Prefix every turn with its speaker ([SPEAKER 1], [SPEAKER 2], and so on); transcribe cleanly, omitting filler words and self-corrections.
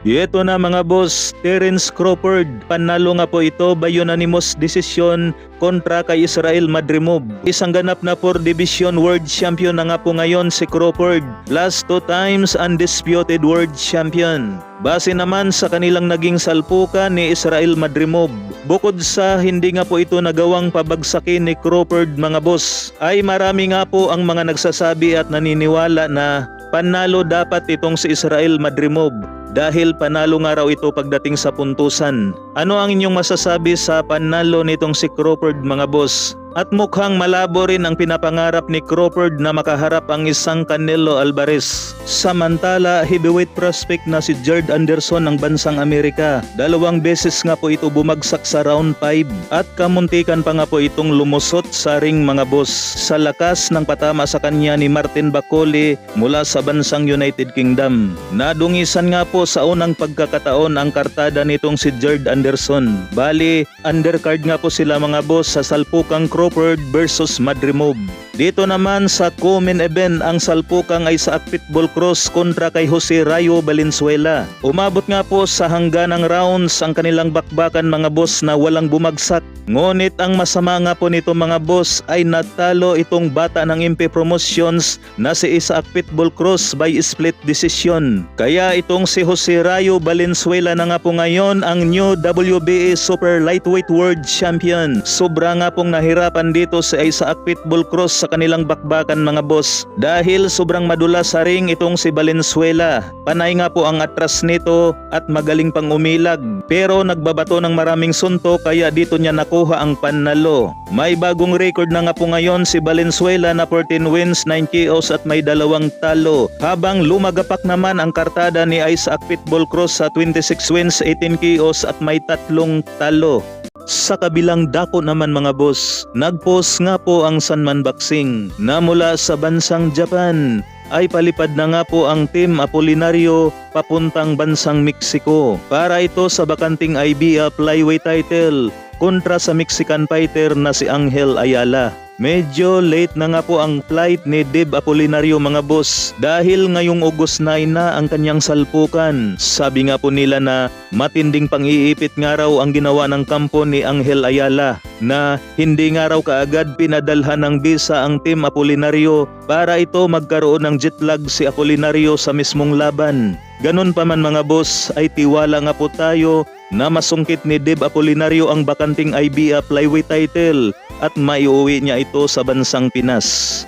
[SPEAKER 1] Ito na mga boss, Terence Crawford. Panalo nga po ito by unanimous decision kontra kay Israel Madrimov. Isang ganap na 4 Division World Champion na nga po ngayon si Crawford. Last 2 times undisputed World Champion. Base naman sa kanilang naging salpukan ni Israel Madrimov. Bukod sa hindi nga po ito nagawang pabagsakin ni Crawford mga boss, ay marami nga po ang mga nagsasabi at naniniwala na panalo dapat itong si Israel Madrimov. Dahil panalo nga raw ito pagdating sa puntusan. Ano ang inyong masasabi sa panalo nitong si Crawford mga boss? At mukhang malabo rin ang pinapangarap ni Crawford na makaharap ang isang Canelo Alvarez. Samantala, heavyweight prospect na si Jared Anderson ng bansang Amerika. 2 beses nga po ito bumagsak sa round 5 at kamuntikan pa nga po itong lumusot sa ring mga boss sa lakas ng patama sa kanya ni Martin Bakole mula sa bansang United Kingdom. Nadungisan nga po sa unang pagkakataon ang kartada nitong si Jared Anderson. Bali, undercard nga po sila mga boss sa salpukang Crawford versus Madrimov. Dito naman sa co-main event, ang salpukang ay sa Pitbull Cross kontra kay Jose Rayo Valenzuela. Umabot nga po sa hangganang rounds ang kanilang bakbakan mga boss na walang bumagsak. Ngunit ang masama nga po nito mga boss ay natalo itong bata ng MP Promotions na si Isaac Pitbull Cross by split decision. Kaya itong si Jose Rayo Valenzuela na nga po ngayon ang new WBA Super Lightweight World Champion. Sobra nga pong nahirapan dito si Isaac Pitbull Cross sa kanilang bakbakan mga boss dahil sobrang madulas sa ring itong si Valenzuela. Panay nga po ang atras nito at magaling pang umilag pero nagbabato ng maraming suntok kaya dito niya nakuha ang panalo. May bagong record na nga po ngayon si Valenzuela na 14 wins, 9 KOs at may 2 talo. Habang lumagapak naman ang kartada ni Isaac Pitbull Cross sa 26 wins, 18 KOs at may 3 talo. Sa kabilang dako naman mga boss, nagpost nga po ang Sanman Boxing na mula sa bansang Japan ay palipad na nga po ang Team Apolinario papuntang bansang Mexico para ito sa bakanting IBF flyweight title kontra sa Mexican fighter na si Angel Ayala. Medyo late na nga po ang flight ni Dave Apolinario mga boss dahil ngayong August 9 na ang kanyang salpukan. Sabi nga po nila na matinding pang-iipit nga raw ang ginawa ng kampo ni Angel Ayala na hindi nga raw kaagad pinadalhan ng visa ang Team Apolinario para ito magkaroon ng jet lag si Apolinario sa mismong laban. Ganun pa man mga boss ay tiwala nga po tayo na masungkit ni Dave Apolinario ang bakanting IBF flyweight title at maiuwi niya ito sa bansang Pinas.